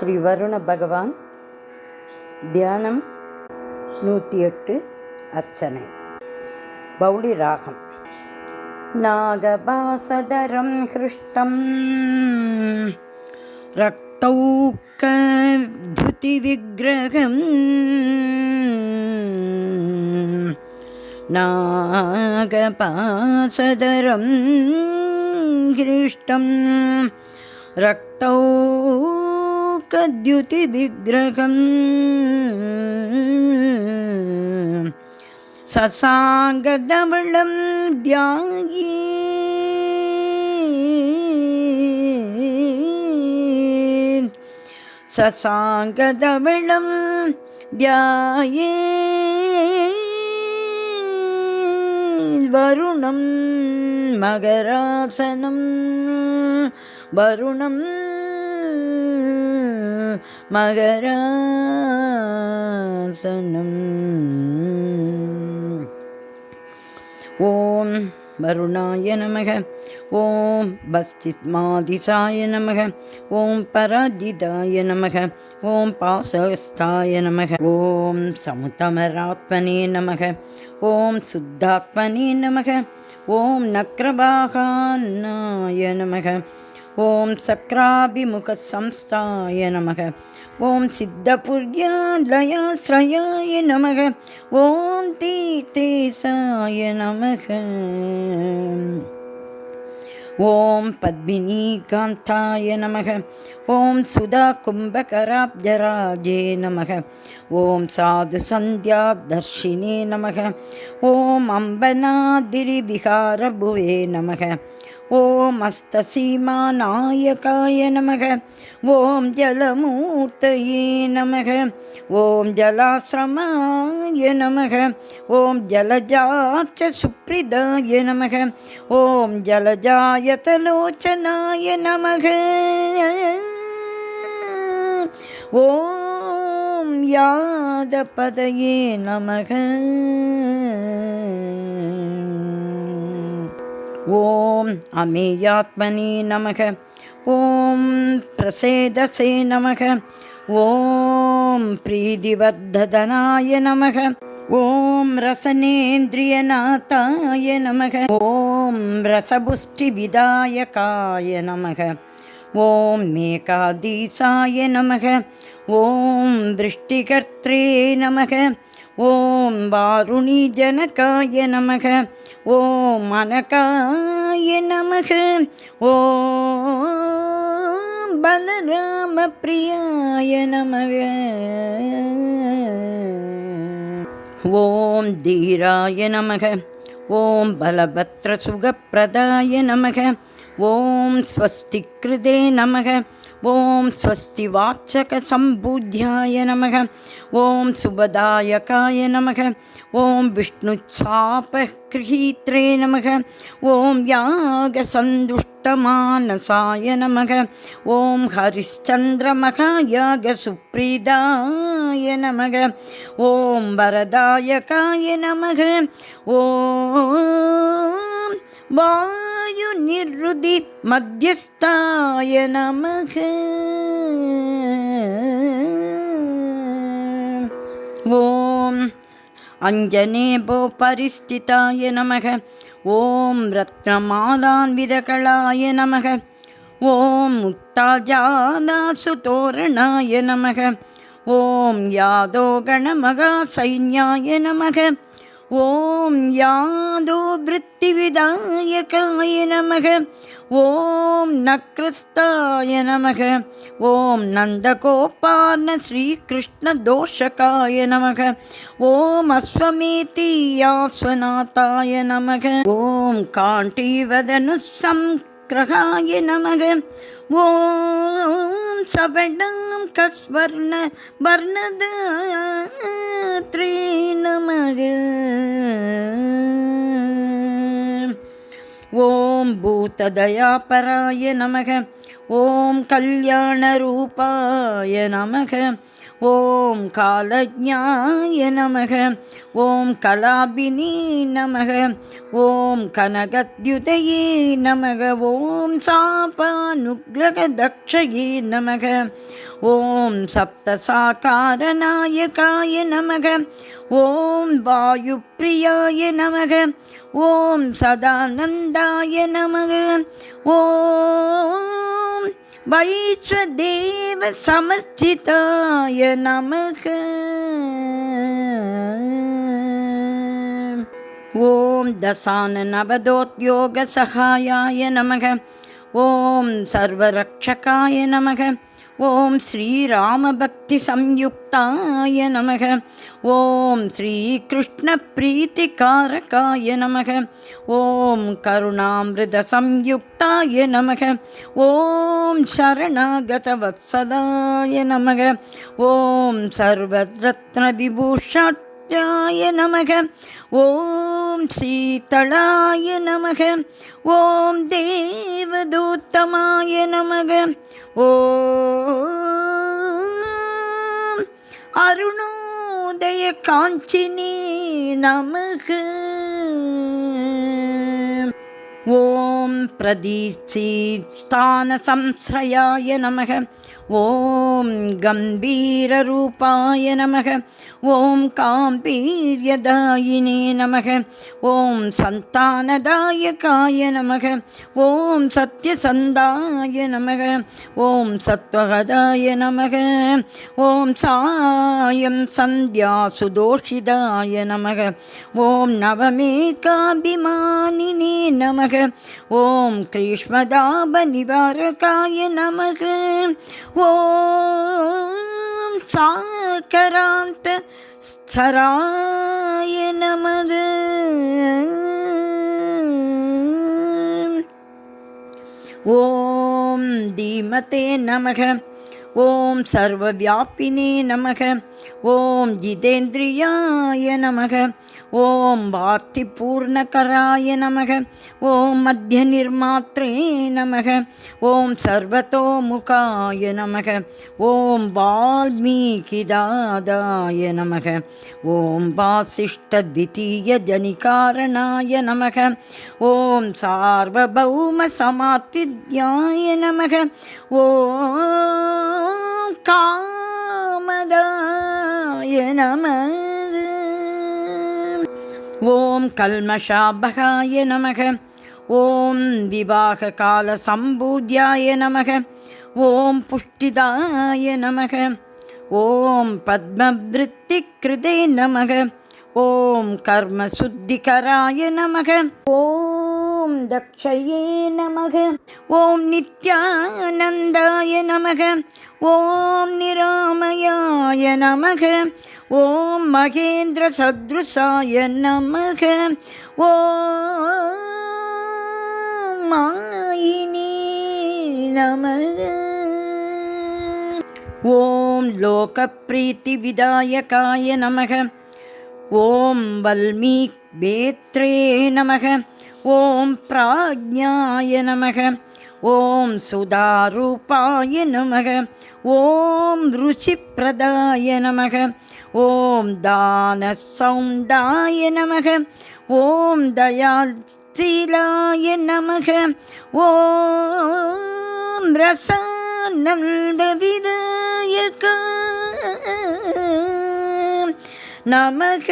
ஸ்ரீ வருண பகவான் தியானம் 108 அர்ச்சனை. பௌளி ராகம். நாகபாசதரம் ஹிருஷ்டம் ரக்தௌகத்யுதி விக்ரகம் நாகபாசதரம் ஹிருஷ்டம் ரக்தௌகத்யுதி விக்ரகம் சசாங்கதவளம் தியாயி சசாங்கதவளம் தியாயே வருணம் மகராசனம் வருணம் மகராசனம். ஓம் வருணாய நமக. ஓம் பஸ்திஸ்மாதிசாய நமக. ஓம் பராஜிதாய நமக. ஓம் பாசஸ்தாய நமக. ஓம் சமுத்தமராத்மனே நமக. ஓம் சுத்தாத்மனே நமக. ஓம் நக்ரபாகான்னாய நமக. ஓம் சக்ராபிமுகசம்ஸ்தாய நமக. ஓம் சித்தபுர்யாலயாஸ்ரயாய நமக. ஓம் தீர்த்தேசாய நமக. ஓம் பத்மினீகாந்தாய நமக. ஓம் சுதா கும்பகராப்ஜராஜே நமக. ஓம் சாது சந்தியாதர்ஷினே நமக. ஓம் அம்பனாதிரிவிகாரபுவே நமக. ஓம் அஸ்தசீமாநாயகாய நமக. ஓம் ஜலமூர்த்தயே நமக. ஓம் ஜலாஸ்ரமாய நமக. ஓம் ஜலஜாச்ச சுப்ரிதாய நமக. ஓம் ஜலஜாயதலோச்சனாய நமக. ஓம் யாதபதயே நமக. ஓம் அமேயாத்மனே நமக. ஓம் பிரசேதசே நமக. ஓம் பிரீதிவர்தனாய நமக. ஓம் ரசனேந்திரியநாதாய நமக. ஓம் ரசபுஷ்டிவிதாயகாய நமக. ஓம் மேகாதீசாய நமக. ஓம் விருஷ்டிகர்த்ரே நமக. ஓம் வாருணீஜனகாய நமக. ஓம் அனகாய நமக. ஓம் பலராம பிரியாய நமக. ஓம் தீராய நமக. ஓம் பலபத்ர சுகப்பிரதாய நமக. ஓம் ஸ்வஸ்திக்ருதே நமக. ஓம் ஸ்வஸ்தி வாச்சக சம்பூஜ்யாய நமக. ஓம் சுபதாயகாய நமக. ஓம் விஷ்ணுச்சாபக்ரஹீத்ரே நமக. ஓம் யாகசந்துஷ்டமானசாய நமக. ஓம் ஹரிಶ್ಚಂದ್ರமகாயாக சுப்ரீதாய நமக. ஓம் வரதாயகாய நமக. ஓம் வாயு நிருதி மத்தியஸ்தாய நமக. ஓம் அஞ்சனேபோ பரிஸ்திதாய நமக. ஓம் ரத்னமாலான்விதகளாய நமக. ஓம் முக்தாஜாலாசுதோரணாய நமக. ஓம் யாதோ கணமகாசைன்யாய நமக. ஓம் யாதோ விருத்திவிதாயகாய நமக. ஓம் நக்ரஸ்தாய நமக. ஓம் நந்தகோபால ஸ்ரீகிருஷ்ண தோஷகாய நமக. ஓம் அஸ்வமேதியாஸ்வநாதாய நமக. ஓம் காண்டீவதனுசம்க்ரகாய நமக. ஓம் சவணம் கஸ்வர்ண வர்ணதாத்ரே நமக. ஓம் பூததயாபராய நமக. ஓம் கல்யாணரூபாய நமக. ஓம் காலஜ்ஞாய நமக. ஓம் கலாபினி நமக. ஓம் கனகத்யுதயே நமக. ஓம் சாபானுக்ரகதக்ஷயே நமக. ஓம் சப்தசாகாரநாயகாய நமக. ஓம் வாயுப்பிரியாய நமக. ஓம் சதானந்தாய நமக. ஓம் வைஸ்வதேவ சமர்ச்சிதாய நமக. ஓம் தசானநவதோத்யோக சகாயாய நமக. ஓம் சர்வரக்ஷகாய நமக. ஓம் ஸ்ரீராமபக்தி சம்யுக்தாய நமக. ஓம் ஸ்ரீகிருஷ்ண பிரீத்திகாரகாய நமக. ஓம் கருணாமிருத சம்யுக்தாய நமக. ஓம் சரணாகத வத்சலாய நமக. ஓம் சர்வரத்ன விபூஷாட்யாய நமக. ஓம் சீதளாய நமக. ஓம் தேவதூத்தமாய நமக. ஓம் அருணோதய காஞ்சினி நமக. ஓம் பிரதீட்சிஸ்தான சம்ஸ்ரயாய நமக. ஓம் கம்பீரரூபாய நமக. ஓம் காம்பீர்யதாயினே நமக. ஓம் சந்தானதாயகாய நமக. ஓம் சத்யசந்தாய நமக. ஓம் சத்வகதாய நமக. ஓம் சாயம் சந்தியா சுதோஷிதாய நமக. ஓம் நவமேகாபிமானினே நமக. ஓம் கிரீஷ்மதாப நிவாரகாய நமக. ஓம் சாகராந்த ஸ்தராய நமக. ஓம் தீமதே நமக. ஓம் சர்வவியாபினே நமக. ஓம் ஜிதேந்திரியாய நமக. ஓம் வார்த்திபூர்ணகராய நமக. ஓம் மத்தியநிர்மாத்ரே நமக. ஓம் சர்வதோமுகாய நமக. ஓம் வால்மீகிதாதாய நமக. ஓம் வாசிஷ்டத்விதீயஜனிகாரணாய நமக. ஓம் சார்வபௌமசமார்த்தித்யாய நமக. ஓம் காமதாய நமக. ஓம் கல்மஷாபகாய நமக. ஓம் விவாககால சம்பூஜ்யாய நமக. ஓம் புஷ்டிதாய நமக. ஓம் பத்மவ்ருத்திக்ருதே நமக. ஓம் கர்மசுத்திகராய நமக. ஓம் தக்ஷயே நமக. ஓம் நித்யானந்தாய நமக. ஓம் நிராமயாய நமக. ஓம் மகேந்திர சத்ருசாய நமக. ஓம் மாயினி நமக. ஓம் லோகப்ரீதி விதாயகாய நமக. ஓம் வல்மீக் வேத்ரே நமக. ஓம் பிராஜ்ஞாய நமக. ஓம் சுதாரூபாய நமக. ஓம் ருச்சிப்ரதாய நமக. ஓம் தானசௌண்டாய நமக. ஓம் தயாசீலாய நமக. ஓம் ரசானந்தவிதாயக நமக.